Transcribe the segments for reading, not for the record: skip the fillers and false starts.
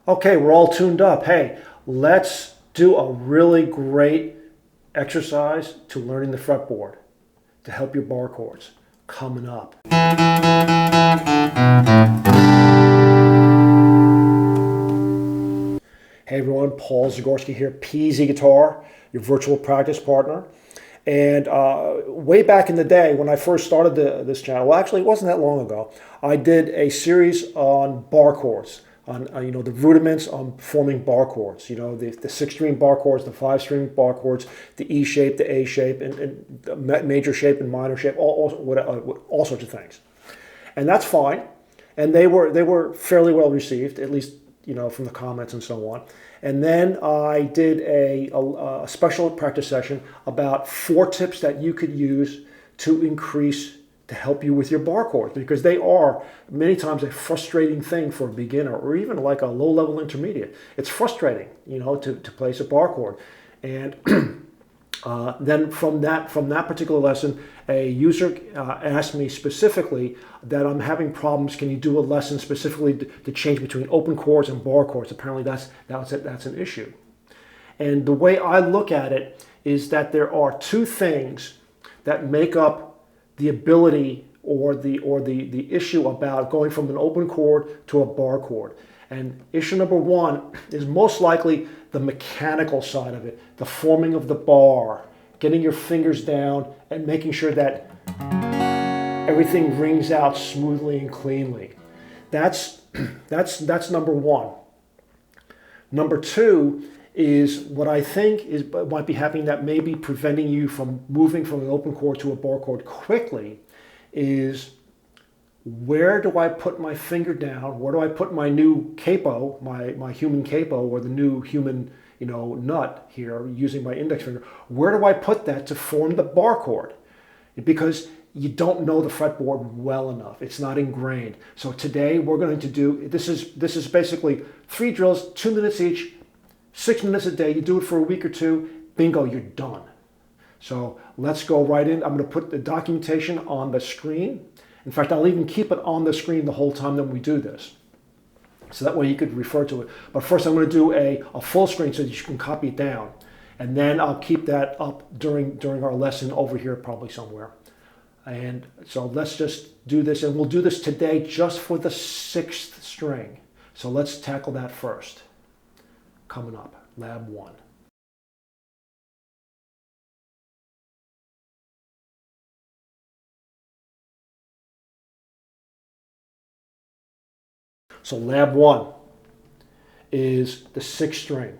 Okay, we're all tuned up. Hey, let's do a really great exercise to learning the fretboard to help your bar chords coming up. Hey everyone, Paul Zagorski here, PZ Guitar, your virtual practice partner. And way back in the day when I first started this channel, well actually it wasn't that long ago, I did a series on bar chords, on the rudiments on forming bar chords, the 6-string bar chords, the 5-string bar chords, the E shape, the A shape, and the major shape and minor shape, all sorts of things. And that's fine. And they were fairly well received, at least from the comments and so on. And then I did a special practice session about 4 tips that you could use to help you with your bar chords, because they are many times a frustrating thing for a beginner or even like a low-level intermediate. It's frustrating, to place a bar chord. And then from that particular lesson, a user asked me specifically that I'm having problems. Can you do a lesson specifically to change between open chords and bar chords? Apparently that's an issue. And the way I look at it is that there are 2 things that make up the ability or the issue about going from an open chord to a bar chord. And issue number 1 is most likely the mechanical side of it, the forming of the bar, getting your fingers down and making sure that everything rings out smoothly and cleanly. That's number 1. Number 2 is what I think might be happening that may be preventing you from moving from an open chord to a bar chord quickly is, where do I put my finger down? Where do I put my new capo, my human capo, or the new human nut here, using my index finger? Where do I put that to form the bar chord? Because you don't know the fretboard well enough. It's not ingrained. So today we're going to do, this is basically 3 drills, 2 minutes each, 6 minutes a day. You do it for a week or 2, bingo, you're done. So let's go right in. I'm going to put the documentation on the screen. In fact, I'll even keep it on the screen the whole time that we do this, so that way you could refer to it. But first I'm going to do a full screen so that you can copy it down. And then I'll keep that up during our lesson over here probably somewhere. And so let's just do this, and we'll do this today just for the 6th string. So let's tackle that first. Coming up, Lab 1. So Lab 1 is the 6th string.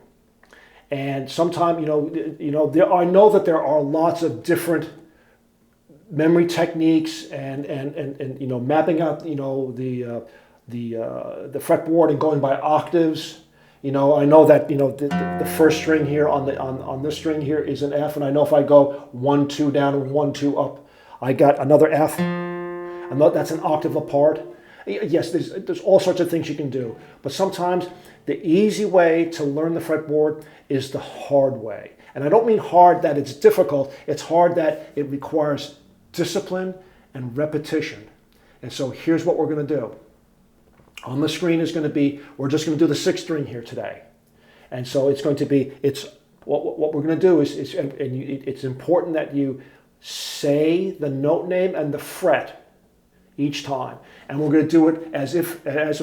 And sometimes, I know that there are lots of different memory techniques and mapping out, the fretboard and going by octaves. I know that, the first string here on this string here is an F, and I know if I go 1, 2 down and 1, 2 up, I got another F. I know that's an octave apart. Yes, there's all sorts of things you can do, but sometimes the easy way to learn the fretboard is the hard way. And I don't mean hard that it's difficult, it's hard that it requires discipline and repetition. And so here's what we're going to do. On the screen is going to be, we're just going to do the 6th string here today. And so it's going to be, what we're going to do is it's important that you say the note name and the fret each time. And we're going to do it as a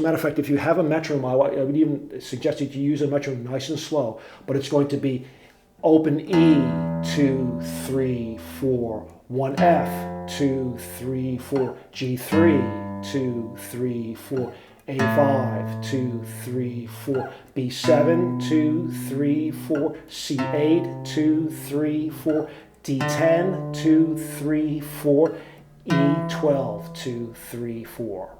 matter of fact, if you have a metronome, I would even suggest that you use a metronome nice and slow, but it's going to be open E, 2, 3, 4, 1 F, 2, 3, 4, G3, 2, 3, 4, A5, 2, 3, 4, B7, 2, 3, 4, C8, 2, 3, 4, D10, 2, 3, 4, E12, 2, 3, 4.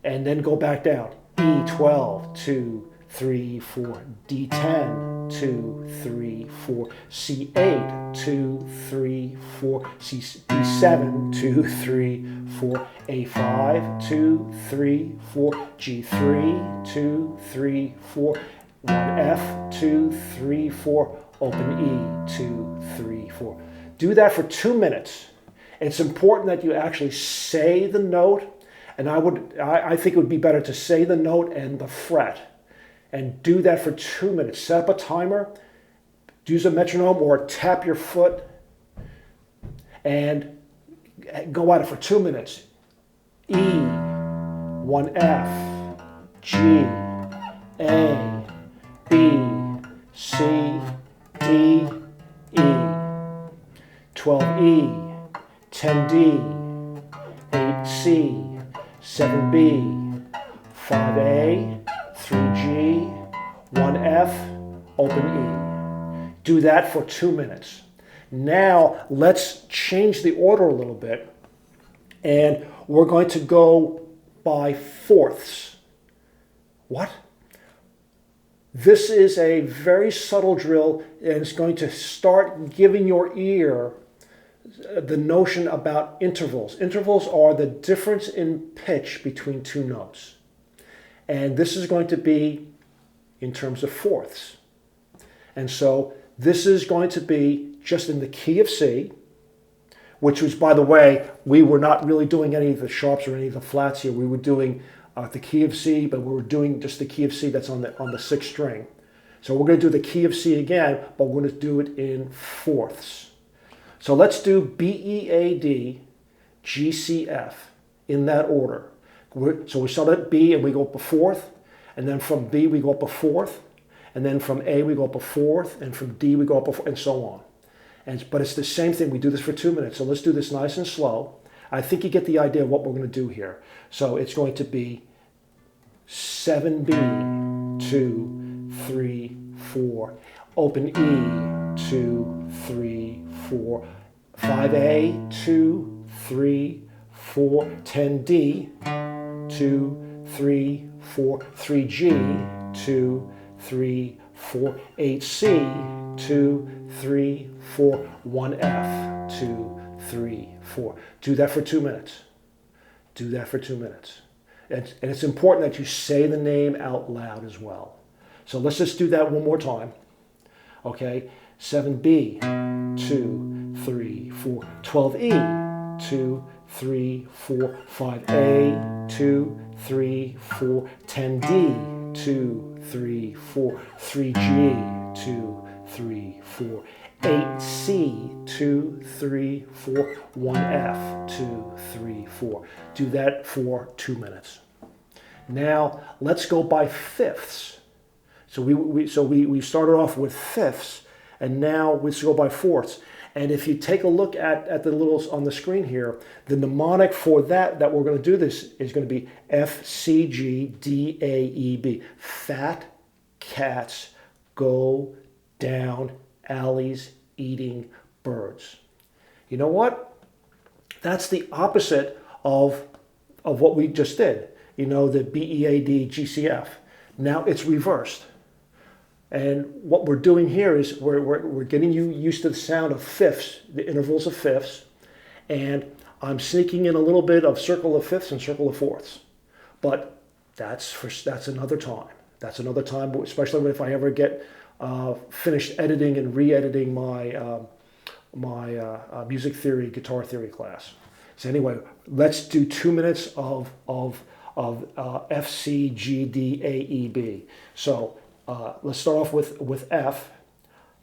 And then go back down. E12, 2, 3, 4. D10, 2, 3, 4. C8, 2, 3, 4. B7, 2, 3, 4. A5, 2, 3, 4. G3, 2, 3, 4. 1F, 2, 3, 4. Open E, 2, 3, 4. Do that for 2 minutes. It's important that you actually say the note, and I think it would be better to say the note and the fret and do that for 2 minutes. Set up a timer, use a metronome or tap your foot and go at it for 2 minutes. E, 1 F, G, A, B, C, D, E, 12E, 10D, 8C, 7B, 5A, 3G, 1F, open E. Do that for 2 minutes. Now let's change the order a little bit, and we're going to go by fourths. What? This is a very subtle drill, and it's going to start giving your ear the notion about intervals. Intervals are the difference in pitch between two notes. And this is going to be in terms of fourths. And so this is going to be just in the key of C, which was, by the way, we were not really doing any of the sharps or any of the flats here. We were doing the key of C, but we were doing just the key of C that's on the sixth string. So we're going to do the key of C again, but we're going to do it in fourths. So let's do B, E, A, D, G, C, F in that order. So we start at B and we go up a fourth, and then from B we go up a fourth, and then from A we go up a fourth, and from D we go up a fourth, and so on. But it's the same thing. We do this for 2 minutes. So let's do this nice and slow. I think you get the idea of what we're going to do here. So it's going to be 7B, 2, 3, 4. Open E, 2, 3, 4. 5A, 2, 3, 4. 10D, 2, 3, 4. 3G, 2, 3, 4. 8C, 2, 3, 4. 1F, 2, 3, 4. Do that for 2 minutes. Do that for 2 minutes. And it's important that you say the name out loud as well. So let's just do that one more time. Okay, 7B, 2, 3, 4. 12E, 2, 3, 4. 5A, 2, 3, 4. 10D, 2, 3, 4. 3G, 2, 3, 4. 8C, 2, 3, 4. 1F, 2, 3, 4. Do that for 2 minutes. Now let's go by fifths. So we started off with fifths, and now let's go by fourths. And if you take a look at the little on the screen here, the mnemonic for that we're going to do this is going to be F, C, G, D, A, E, B. Fat cats go down alleys eating birds. You know what? That's the opposite of what we just did. You know, the B, E, A, D, G, C, F. Now it's reversed. And what we're doing here is we're getting you used to the sound of fifths, the intervals of fifths, and I'm sneaking in a little bit of circle of fifths and circle of fourths. But that's another time. That's another time, especially if I ever get finished editing and re-editing my music theory, guitar theory class. So anyway, let's do 2 minutes of F, C, G, D, A, E, B. So let's start off with F.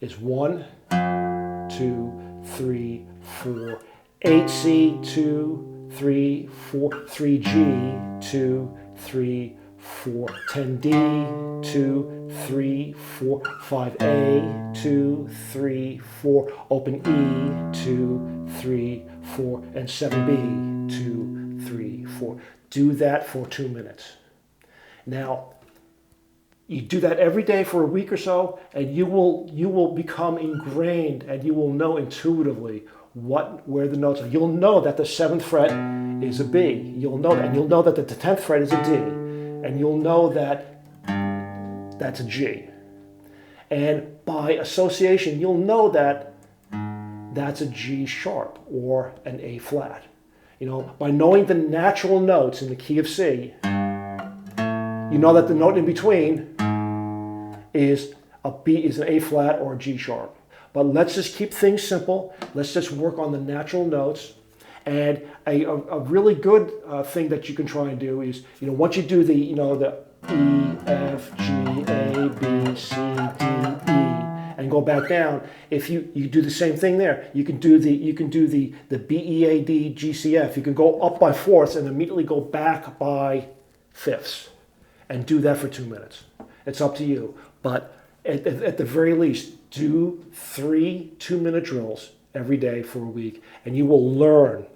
Is 1, 2, 3, 4. 8C, 2, 3, 4. 3G, 2, 3, 4. 10D, 2, 3, 4. 5A, 2, 3, 4. Open E, 2, 3, 4. And 7B, 2, 3, 4. Do that for 2 minutes. Now, you do that every day for a week or so, and you will become ingrained, and you will know intuitively where the notes are. You'll know that the 7th fret is a B. You'll know that, and you'll know that the 10th fret is a D, and you'll know that that's a G. And by association, you'll know that that's a G sharp or an A flat. You know, by knowing the natural notes in the key of C, you know that the note in between is a B, is an A flat or a G sharp. But let's just keep things simple. Let's just work on the natural notes. And a really good thing that you can try and do is, once you do the E, F, G, A, B, C, D, E, and go back down. If you do the same thing there, you can do the B, E, A, D, G, C, F. You can go up by fourths and immediately go back by fifths, and do that for 2 minutes. It's up to you, but at the very least, do 3 2-minute drills every day for a week, and you will learn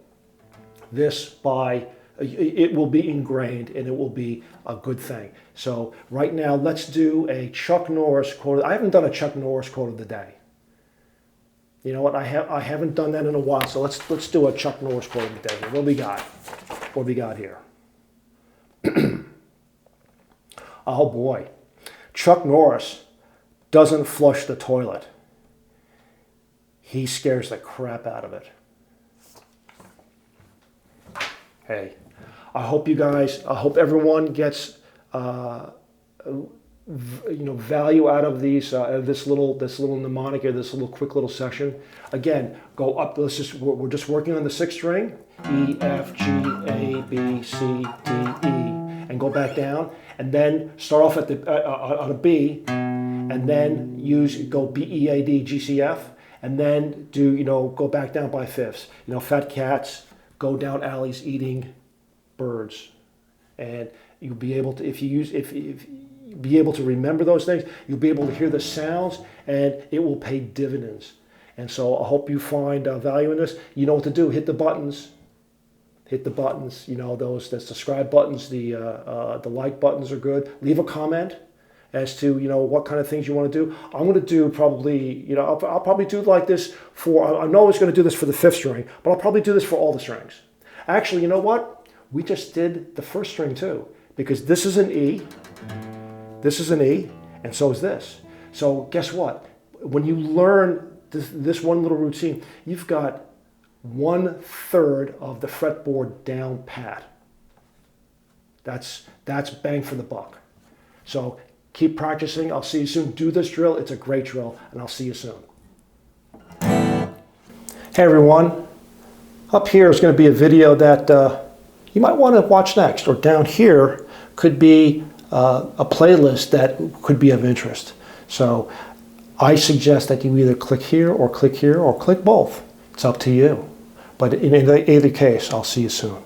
this by, it will be ingrained and it will be a good thing. So right now, let's do a Chuck Norris quote. I haven't done a Chuck Norris quote of the day. You know what? I haven't done that in a while. So let's do a Chuck Norris quote of the day. What do we got? What do we got here? Oh boy, Chuck Norris doesn't flush the toilet. He scares the crap out of it. Hey, I hope you guys, I hope everyone gets value out of these this little mnemonic here, this little quick little section. Again, go up. We're just working on the 6th string, E, F, G, A, B, C, D, E, and go back down, and then start off at on a B, and then go B, E, A, D, G, C, F, and then do go back down by fifths. Fat cats go down alleys eating birds, and you'll be able to, if you be able to remember those things, you'll be able to hear the sounds, and it will pay dividends. And so I hope you find value in this. You know what to do. Hit the buttons. Hit the buttons. The subscribe buttons, the like buttons are good. Leave a comment as to what kind of things you want to do. I'm going to do probably I'll probably do like this for, I know I was going to do this for the 5th string, but I'll probably do this for all the strings. Actually, you know what? We just did the 1st string too, because this is an E, this is an E, and so is this. So guess what? When you learn this one little routine, you've got 1/3 of the fretboard down pat. That's bang for the buck. So keep practicing. I'll see you soon. Do this drill. It's a great drill, and I'll see you soon. Hey everyone. Up here is going to be a video that you might want to watch next, or down here could be a playlist that could be of interest. So I suggest that you either click here, or click both. It's up to you. But in either case, I'll see you soon.